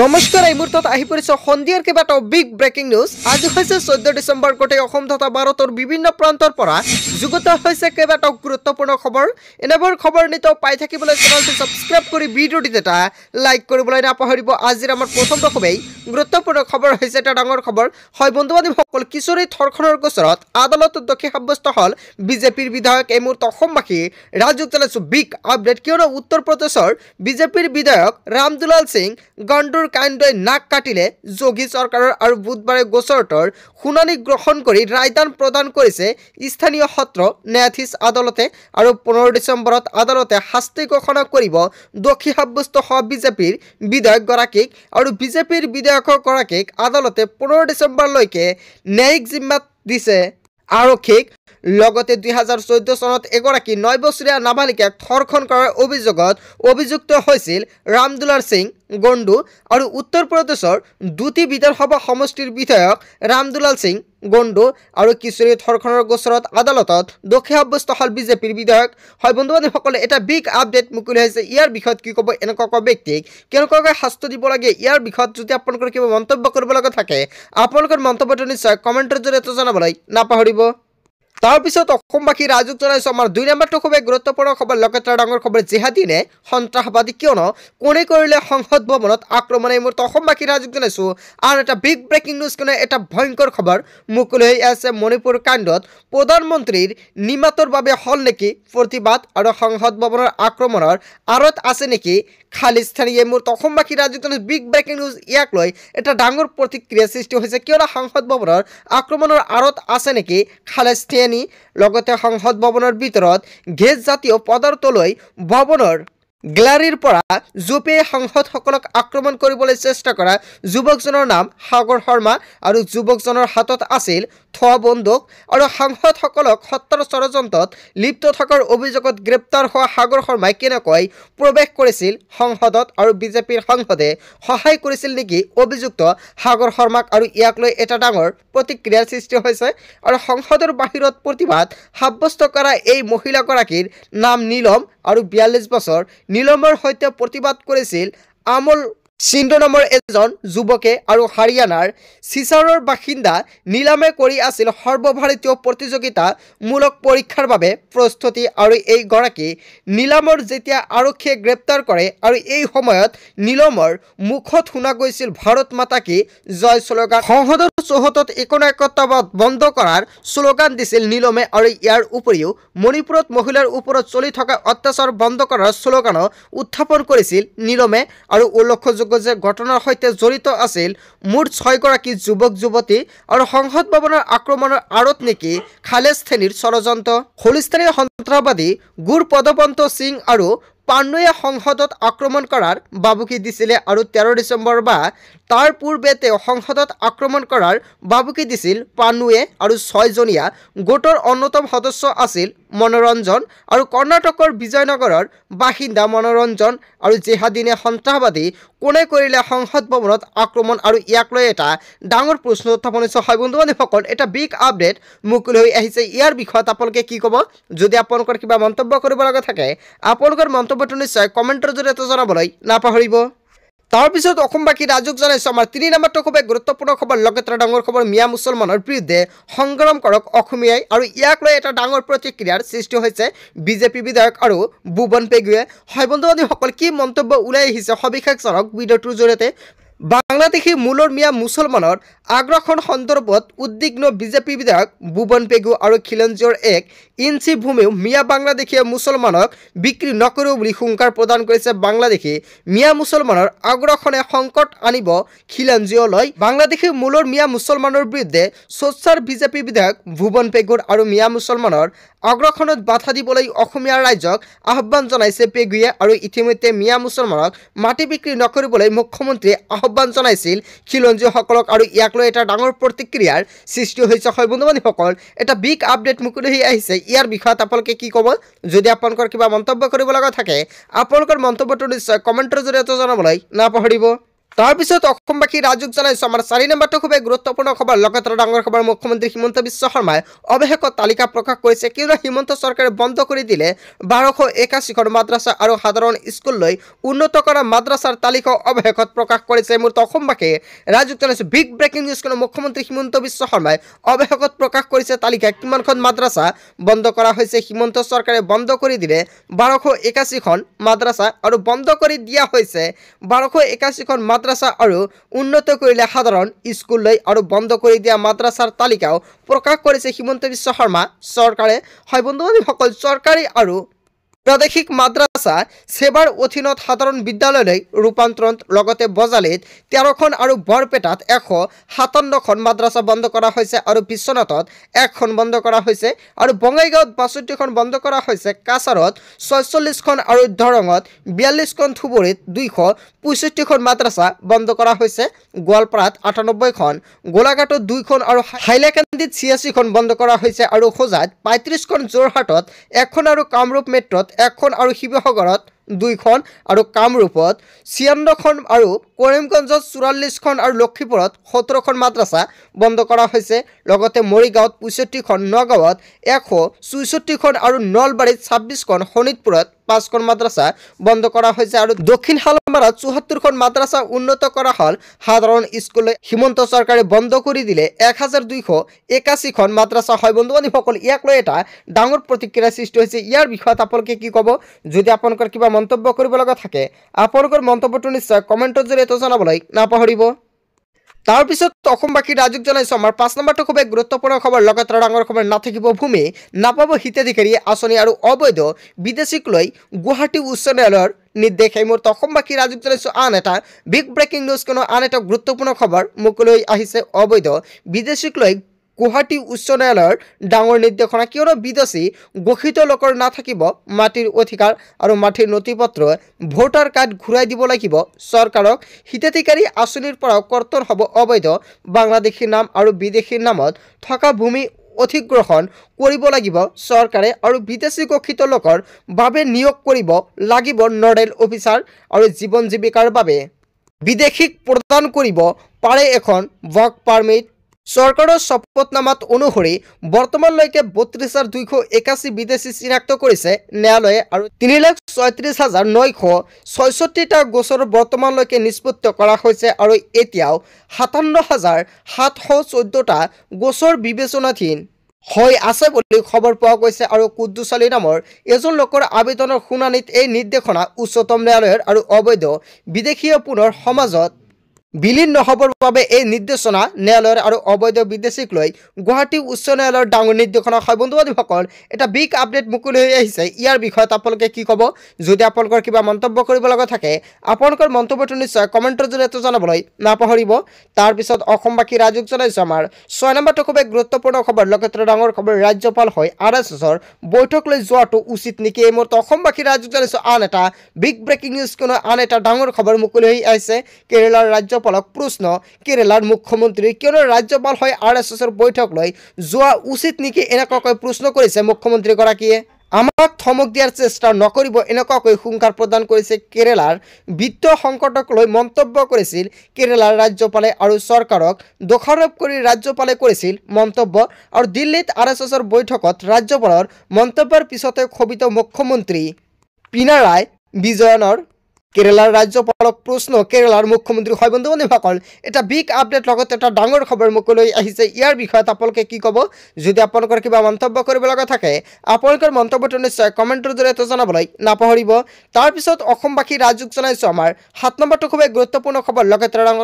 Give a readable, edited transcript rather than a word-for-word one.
নমস্কাৰ এই মুহূৰ্তত আহি পৰিছে সন্ধিয়াৰ কেইবাটাও বিগ ব্ৰেকিং নিউজ। আজি হৈছে 14 ডিচেম্বৰ। গোটেই অসম তথা ভাৰতৰ বিভিন্ন প্ৰান্তৰ পৰা যুগুত হৈছে কেইবাটাও গুৰুত্বপূৰ্ণ খবৰ। এনেবোৰ খবৰ নিতৌ পাই থাকিবলৈ চেনেলটো ছাবস্ক্ৰাইব কৰি ভিডিঅ'টিত এটা লাইক কৰিবলৈ নাপাহৰিব। আজিৰ আমাৰ প্ৰথমটো খুবেই গুৰুত্বপূৰ্ণ খবৰ হৈছে এটা ডাঙৰ খবৰ। হয় বন্ধু বান্ধৱীসকল, কিশোৰী ধৰ্ষণৰ গোচৰত আদালতত দোষী সাব্যস্ত হ'ল বিজেপিৰ বিধায়ক। এই মুহূৰ্তত অসমবাসী ৰাজ্যক চলাইছোঁ বিগ আপডেট, কিয়নো উত্তৰ প্ৰদেশৰ বিজেপিৰ বিধায়ক ৰামদুলাল সিং গণ্ডুৰ কাণ্ডই নাক কাটিলে যোগী চৰকাৰৰ আৰু বুধবাৰে গোচৰটোৰ শুনানি গ্ৰহণ কৰি ৰায়দান প্ৰদান কৰিছে স্থানীয় সত্ৰ ন্যায়াধীশ আদালতে। আৰু 15 ডিচেম্বৰত আদালতে শাস্তি ঘোষণা কৰিব দোষী সাব্যস্ত হোৱা বিজেপিৰ বিধায়কগৰাকীক। আৰু বিজেপিৰ বিধায়কগৰাকীক আদালতে 15 ডিচেম্বৰলৈকে ন্যায়িক জিম্মাত দিছে আৰক্ষীক। লগতে 2014 চনত এগৰাকী 9 বছৰীয়া নাবালিকাক ধৰ্ষণ কৰাৰ অভিযোগত অভিযুক্ত হৈছিল ৰামদুলাল সিং গণ্ডু। আৰু উত্তৰ প্ৰদেশৰ দুটি বিধানসভা সমষ্টিৰ বিধায়ক ৰামদুলাল সিং গণ্ডু আৰু কিশোৰী ধৰ্ষণৰ গোচৰত আদালতত দোষী সাব্যস্ত হ'ল বিজেপিৰ বিধায়ক। হয় বন্ধু বান্ধৱীসকলে এটা বিগ আপডেট মুকলি হৈছে। ইয়াৰ বিষয়ত কি ক'ব, এনেকুৱা ব্যক্তিক কেনেকুৱাকৈ শাস্তি দিব লাগে, ইয়াৰ বিষয়ত যদি আপোনালোকৰ কিবা মন্তব্য কৰিব লগা থাকে আপোনালোকৰ মন্তব্যটো নিশ্চয় কমেণ্টৰ জৰিয়তে জনাবলৈ নাপাহৰিব। তাৰপিছত অসমবাসী ৰাজুক জনাইছোঁ আমাৰ 2 নম্বৰটো খুবেই গুৰুত্বপূৰ্ণ খবৰ। লগতে ডাঙৰ খবৰ, জিহাদীনে সন্ত্ৰাসবাদী কিয়নো কোনে কৰিলে সংসদ ভৱনত আক্ৰমণ। এই মুহূৰ্তত অসমবাসী ৰাজুক জনাইছোঁ আৰু এটা বিগ ব্ৰেকিং নিউজ, কিয়নো এটা ভয়ংকৰ খবৰ মুকলি হৈ আছে। মণিপুৰ কাণ্ডত প্ৰধানমন্ত্ৰীৰ নিমাতৰ বাবে হ'ল নেকি প্ৰতিবাদ আৰু সংসদ ভৱনৰ আক্ৰমণৰ আঁৰত আছে নেকি খালিস্তানী। এই মুহূৰ্তত অসমবাসী ৰাজুক জনাইছোঁ বিগ ব্ৰেকিং নিউজ। ইয়াক লৈ এটা ডাঙৰ প্ৰতিক্ৰিয়া সৃষ্টি হৈছে, কিয়নো সংসদ ভৱনৰ আক্ৰমণৰ আঁৰত আছে নেকি খালিস্তানী। লগতে সংসদ ভৱনৰ ভিতৰত গেছ জাতীয় পদাৰ্থ লৈ ভৱনৰ গ্যালাৰীৰ পৰা জোপিয়াই সাংসদসকলক আক্ৰমণ কৰিবলৈ চেষ্টা কৰা যুৱকজনৰ নাম সাগৰ শৰ্মা। আৰু যুৱকজনৰ হাতত আছিল থোৱা বন্দুক। আৰু সাংসদসকলক হত্যাৰ ষড়যন্ত্ৰত লিপ্ত থকাৰ অভিযোগত গ্ৰেপ্তাৰ হোৱা সাগৰ শৰ্মাই কেনেকৈ প্ৰৱেশ কৰিছিল সংসদত আৰু বিজেপিৰ সাংসদে সহায় কৰিছিল নেকি অভিযুক্ত সাগৰ শৰ্মাক। আৰু ইয়াক লৈ এটা ডাঙৰ প্ৰতিক্ৰিয়াৰ সৃষ্টি হৈছে। আৰু সংসদৰ বাহিৰত প্ৰতিবাদ সাব্যস্ত কৰা এই মহিলাগৰাকীৰ নাম নীলম আৰু 42 বছৰ। নীলমৰ সৈতে প্ৰতিবাদ কৰিছিল আমল সিন্ধু নামৰ এজন যুৱকে। আৰু হাৰিয়ানাৰ শিলচৰৰ বাসিন্দা নীলমে কৰি আছিল সৰ্বভাৰতীয় প্ৰতিযোগিতামূলক পৰীক্ষাৰ বাবে প্ৰস্তুতি। আৰু এইগৰাকী নীলমৰ যেতিয়া আৰক্ষীয়ে গ্ৰেপ্তাৰ কৰে আৰু এই সময়ত নীলমৰ মুখত শুনা গৈছিল ভাৰত মাতা কি জয় শ্লোগান। সংসদৰ চৌহদত একতাবাদ বন্ধ কৰাৰ শ্লোগান দিছিল নীলমে। আৰু ইয়াৰ উপৰিও মণিপুৰত মহিলাৰ ওপৰত চলি থকা অত্যাচাৰ বন্ধ কৰাৰ শ্লোগানো উত্থাপন কৰিছিল নীলমে। আৰু উল্লেখযোগ্য যে ঘটনাৰ সৈতে জড়িত আছিল মুঠ 6 গৰাকী যুৱক যুৱতী। আৰু সংসদ ভৱনৰ আক্ৰমণৰ আঁৰত নেকি খালিস্তানীৰ ষড়যন্ত্ৰ। খালিস্তানী সন্ত্ৰাসবাদী গুৰ পদপন্ত সিং আৰু পান্নুৱে সংসদত আক্ৰমণ কৰাৰ বাবুকি দিছিলে। আৰু 13 ডিচেম্বৰ বা তাৰ পূৰ্বে তেওঁ সংসদত আক্ৰমণ কৰাৰ বাবুকি দিছিল পান্নুৱে। আৰু 6জনীয়া গোটৰ অন্যতম সদস্য আছিল মনোৰঞ্জন। আৰু কৰ্ণাটকৰ বিজয়নগৰৰ বাসিন্দা মনোৰঞ্জন। আৰু জিহাদীনে সন্ত্ৰাসবাদী কোনে কৰিলে সংসদ ভৱনত আক্ৰমণ। আৰু ইয়াক লৈ এটা ডাঙৰ প্ৰশ্ন উত্থাপন হৈছে। হয় বন্ধু বান্ধৱীসকল, এটা বিগ আপডেট মুকলি হৈ আহিছে। ইয়াৰ বিষয়ত আপোনালোকে কি ক'ব, যদি আপোনালোকৰ কিবা মন্তব্য কৰিব লগা থাকে আপোনালোকৰ মন্তব্যটো নিশ্চয় কমেণ্টৰ জৰিয়তে জনাবলৈ নাপাহৰিব। তাৰপিছত অসমবাসী ৰাজুক জনাইছোঁ আমাৰ 3 নম্বৰটো খুবেই গুৰুত্বপূৰ্ণ খবৰ। লগতে ডাঙৰ খবৰ, মিয়া মুছলমানৰ বিৰুদ্ধে সংগ্ৰাম কৰক অসমীয়াই। আৰু ইয়াক লৈ এটা ডাঙৰ প্ৰতিক্ৰিয়াৰ সৃষ্টি হৈছে বিজেপি বিধায়ক আৰু ভুৱন পেগুৱে। হয় বন্ধু বান্ধৱীসকল, কি মন্তব্য ওলাই আহিছে সবিশেষ চাওক ভিডিঅ'টোৰ জৰিয়তে। বাংলাদেশী মূলৰ মিয়া মুছলমানৰ আগ্ৰাসন সন্দৰ্ভত উদ্বিগ্ন বিজেপি বিধায়ক ভুৱন পেগু। আৰু খিলঞ্জীৰ 1 ইঞ্চি ভূমিও মিয়া বাংলাদেশীয়ে মুছলমানক বিক্ৰী নকৰিব বুলি হুংকাৰ প্ৰদান কৰিছে। বাংলাদেশী মিয়া মুছলমানৰ আগ্ৰাসনে সংকট আনিব খিলঞ্জীয়লৈ। বাংলাদেশী মূলৰ মিয়া মুছলমানৰ বিৰুদ্ধে সোচ্চাৰ বিজেপি বিধায়ক ভুৱন পেগুৰ। আৰু মিয়া মুছলমানৰ আগ্ৰাসনত বাধা দিবলৈ অসমীয়া ৰাইজক আহ্বান জনাইছে পেগুৱে। আৰু ইতিমধ্যে মিয়া মুছলমানক মাটি বিক্ৰী নকৰিবলৈ মুখ্যমন্ত্ৰীয়ে আহ্বান জনাইছিল খিলঞ্জীয়সকলক। আৰু ইয়াক লৈ এটা ডাঙৰ প্ৰতিক্ৰিয়াৰ সৃষ্টি হৈছে। হয় বন্ধু বান্ধৱীসকল, এটা বিগ আপডেট মুকলি হৈ আহিছে। ইয়াৰ বিষয়ত আপোনালোকে কি ক'ব, যদি আপোনালোকৰ কিবা মন্তব্য কৰিব লগা থাকে আপোনালোকৰ মন্তব্যটো নিশ্চয় কমেণ্টৰ জৰিয়তে জনাবলৈ নাপাহৰিব। তাৰপিছত অসমবাসী ৰাজ্যক জনাইছো আমাৰ 4 নম্বৰটো খুবেই গুৰুত্বপূৰ্ণ খবৰ লগাতাৰ ডাঙৰ খবৰ মুখ্যমন্ত্ৰী হিমন্ত বিশ্ব শৰ্মাই অৱশেষত তালিকা প্ৰকাশ কৰিছে কিয়নো হিমন্ত চৰকাৰে বন্ধ কৰি দিলে 1281খন মাদ্ৰাসা আৰু সাধাৰণ স্কুললৈ উন্নত কৰা মাদ্ৰাসাৰ তালিকা অৱশেষত প্ৰকাশ কৰিছে মুহূৰ্ত অসমবাসী ৰাজ্যক জনাইছো বিগ ব্ৰেকিং নিউজ কোনো মুখ্যমন্ত্ৰী হিমন্ত বিশ্ব শৰ্মাই অৱশেষত প্ৰকাশ কৰিছে তালিকা কিমানখন মাদ্ৰাসা বন্ধ কৰা হৈছে হিমন্ত চৰকাৰে বন্ধ কৰি দিলে 1281খন মাদ্ৰাসা আৰু বন্ধ কৰি দিয়া হৈছে 1281খন মাদ্ৰাসা আৰু উন্নত কৰিলে সাধাৰণ স্কুললৈ আৰু বন্ধ কৰি দিয়া মাদ্ৰাসাৰ তালিকাও প্ৰকাশ কৰিছে হিমন্ত বিশ্ব শৰ্মা চৰকাৰে হয় বন্ধুসকল চৰকাৰী আৰু প্ৰাদেশিক মাদ্ৰাসা সেৱাৰ অধীনত সাধাৰণ বিদ্যালয়লৈ ৰূপান্তৰণ লগতে বজালিত 13খন আৰু বৰপেটাত 157খন মাদ্ৰাসা বন্ধ কৰা হৈছে আৰু বিশ্বনাথত 1খন বন্ধ কৰা হৈছে আৰু বঙাইগাঁৱত 62খন বন্ধ কৰা হৈছে কাছাৰত 46খন আৰু দৰঙত 42খন ধুবুৰীত 265খন মাদ্ৰাসা বন্ধ কৰা হৈছে গোৱালপাৰাত 98খন গোলাঘাটত 2খন আৰু হাইলাকান্দিত 86খন বন্ধ কৰা হৈছে আৰু খোজাত 35খন যোৰহাটত 1খন আৰু কামৰূপ মেট্ৰত 1খন আৰু শিৱসাগৰত 2খন আৰু কামৰূপত 56খন আৰু কৰিমগঞ্জত 44খন আৰু লক্ষীপুৰত 17খন মাদ্ৰাসা বন্ধ কৰা হৈছে লগতে মৰিগাঁৱত 65খন নগাঁৱত 164খন আৰু নলবাৰীত 26খন শোণিতপুৰত 5খন মাদ্ৰাসা বন্ধ কৰা হৈছে আৰু দক্ষিণ হালমাৰাত 74খন মাদ্ৰাসা উন্নত কৰা হল সাধাৰণ স্কুললৈ হিমন্ত চৰকাৰে বন্ধ কৰি দিলে 1281খন মাদ্ৰাসা হয় বন্ধুসকল ইয়াক লৈ এটা ডাঙৰ প্ৰতিক্ৰিয়া সৃষ্টি হৈছে ইয়াৰ বিষয়ত আপোনালোকে কি ক'ব যদি আপোনালোকৰ কিবা মন্তব্য কৰিব লগা থাকে আপোনালোকৰ মন্তব্যটো নিশ্চয় কমেন্টৰ জৰিয়তে জনাবলৈ নাপাহৰিব তাৰপিছত অসমবাসী ৰাজ্যক জনাইছো আমাৰ 5 নম্বৰটো খুবেই গুৰুত্বপূৰ্ণ খবৰ লগাতাৰ ডাঙৰ খবৰ নাথাকিব ভূমি নাপাব হিতাধিকাৰী আঁচনি আৰু অবৈধ বিদেশীক লৈ গুৱাহাটী উচ্চ ন্যায়ালয়ৰ নিৰ্দেশ এই মুহূৰ্তত অসমবাসী ৰাজ্যক জনাইছো আন এটা বিগ ব্ৰেকিং নিউজ কোনো আন এটা গুৰুত্বপূৰ্ণ খবৰ মুকলৈ আহিছে অবৈধ বিদেশীক লৈ গুৱাহাটী উচ্চ ন্যায়ালয়ৰ ডাঙৰ নিৰ্দেশনা কিয়নো বিদেশী ঘোষিত লোকৰ নাথাকিব মাটিৰ অধিকাৰ আৰু মাটিৰ নথিপত্ৰ ভোটাৰ কাৰ্ড ঘূৰাই দিব লাগিব চৰকাৰক হিতাধিকাৰী আঁচনিৰ পৰা কৰ্তন হ'ব অবৈধ বাংলাদেশী নাম আৰু বিদেশী নামত থকা ভূমি অধিগ্ৰহণ কৰিব লাগিব চৰকাৰে আৰু বিদেশী ঘোষিত লোকৰ বাবে নিয়োগ কৰিব লাগিব নডেল অফিচাৰ আৰু জীৱন জীৱিকাৰ বাবে বিদেশীক প্ৰদান কৰিব পাৰে এখন ৱৰ্ক পাৰমিট চৰকাৰৰ শপতনামাত অনুসৰি বৰ্তমানলৈকে 32,281 বিদেশী চিনাক্ত কৰিছে ন্যায়ালয়ে আৰু 3,36,966টা গোচৰ বৰ্তমানলৈকে নিষ্পত্তি কৰা হৈছে আৰু এতিয়াও 57,714টা গোচৰ বিবেচনাধীন হৈ আছে বুলি খবৰ পোৱা গৈছে আৰু কুদ্দুছ আলী নামৰ এজন লোকৰ আবেদনৰ শুনানিত এই নিৰ্দেশনা উচ্চতম ন্যায়ালয়ৰ আৰু অবৈধ বিদেশীয় পুনৰ সমাজত বিলীন নহবৰ বাবে এই নিৰ্দেশনা ন্যায়ালয়ৰ আৰু অবৈধ বিদেশীক লৈ গুৱাহাটী উচ্চ ন্যায়ালয়ৰ ডাঙৰ নিৰ্দেশনা হয় বন্ধুসকল এটা বিগ আপডেট মুকলি হৈ আহিছে ইয়াৰ বিষয়ত আপোনালোকে কি ক'ব যদি আপোনালোকৰ কিবা মন্তব্য কৰিব লগা থাকে আপোনালোকৰ মন্তব্যটো নিশ্চয় কমেন্টৰ জৰিয়তে জনাবলৈ নাপাহৰিব তাৰপিছত অসমবাসী ৰাজ্যক জনাইছো আমাৰ 6 নম্বৰটো খুবেই গুৰুত্বপূৰ্ণ খবৰ লগাতাৰ ডাঙৰ খবৰ ৰাজ্যপাল হৈ RSSৰ বৈঠক লৈ যোৱাটো উচিত নেকি এই মুহূৰ্তত অসমবাসী ৰাজ্যক জনাইছো আন এটা বিগ ব্ৰেকিং নিউজ কোনো আন এটা ডাঙৰ খবৰ মুকলি হৈ আহিছে কেৰেলাৰ ৰাজ্য প্ৰশ্ন কেৰেলাৰ মুখ্যমন্ত্ৰী কিয়নো ৰাজ্যপাল হয় RSSৰ বৈঠক লৈ যোৱা উচিত নেকি এনেকৈ প্ৰশ্ন কৰিছে মুখ্যমন্ত্ৰীগৰাকীয়ে আমাক ধমক দিয়াৰ চেষ্টা নকৰিব এনেকৈ হুংকাৰ প্ৰদান কৰিছে কেৰেলাৰ বিত্ত সংকটক লৈ মন্তব্য কৰিছিল কেৰেলাৰ ৰাজ্যপালে আৰু চৰকাৰক দোষাৰোপ কৰি ৰাজ্যপালে কৰিছিল মন্তব্য আৰু দিল্লীত RSSৰ বৈঠকত ৰাজ্যপালৰ মন্তব্যৰ পিছতে ক্ষোভিত মুখ্যমন্ত্ৰী পিনাৰায় বিজয়নৰ কেৰেলাৰ ৰাজ্যপালক প্ৰশ্ন কেৰেলাৰ মুখ্যমন্ত্ৰী হয় বন্ধুসকল এটা বিগ আপডেট লগতে এটা ডাঙৰ খবৰ মুকলি আহিছে ইয়াৰ বিষয়ত আপোনালোকে কি ক'ব যদি আপোনালোকৰ কিবা মন্তব্য কৰিব লগা থাকে আপোনালোকৰ মন্তব্যটো নিশ্চয় কমেন্টৰ জৰিয়তে জনাবলৈ নাপাহৰিব তাৰপিছত অসমবাসী ৰাজ্যক জনাইছো আমাৰ 7 নম্বৰটো খুবেই গুৰুত্বপূৰ্ণ খবৰ লগতে ডাঙৰ